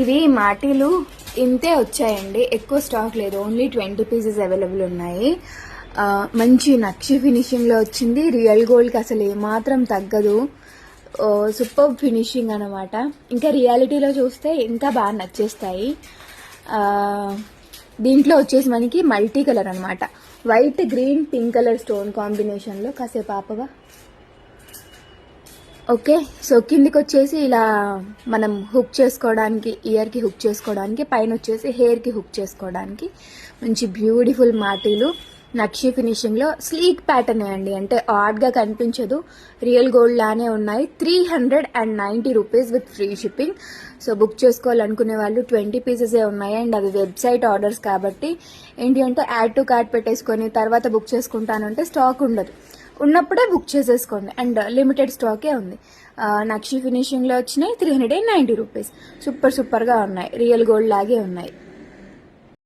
ఇవి మాటీలు ఇంతే వచ్చాయండి, ఎక్కువ స్టాక్ లేదు. ఓన్లీ 20 పీసెస్ అవైలబుల్ ఉన్నాయి. మంచి నక్షి ఫినిషింగ్లో వచ్చింది. రియల్ గోల్డ్కి అసలు ఏమాత్రం తగ్గదు. సూపర్ ఫినిషింగ్ అనమాట. ఇంకా రియాలిటీలో చూస్తే ఇంకా బాగా నచ్చేస్తాయి. దీంట్లో వచ్చేసి మనకి మల్టీ కలర్ అనమాట. White, green, pink colour stone కాంబినేషన్లో. కాసేపు ఆపగా. ఓకే, సో కిందికి వచ్చేసి ఇలా మనం హుక్ చేసుకోవడానికి, ఇయర్కి హుక్ చేసుకోవడానికి, పైన వచ్చేసి హెయిర్కి హుక్ చేసుకోవడానికి మంచి బ్యూటిఫుల్ మాటీలు నక్షి ఫినిషింగ్లో. స్లీక్ ప్యాటర్న్ అండి, అంటే ఆడ్గా కనిపించదు, రియల్ గోల్డ్ లానే ఉన్నాయి. 390 rupees with free shipping. So book చేసుకోవాలనుకునే వాళ్ళు 20 పీసెసే ఉన్నాయి. అండ్ అవి వెబ్సైట్ ఆర్డర్స్ కాబట్టి ఏంటి అంటే యాడ్ టు కార్ట్ పెట్టేసుకొని తర్వాత బుక్ చేసుకుంటానంటే స్టాక్ ఉండదు. ఉన్నప్పుడే బుక్ చేసేసుకోండి. అండ్ లిమిటెడ్ స్టాకే ఉంది. నక్షి ఫినిషింగ్లో వచ్చినాయి. 390 రూపీస్. సూపర్గా ఉన్నాయి, రియల్ గోల్డ్ లాగే ఉన్నాయి.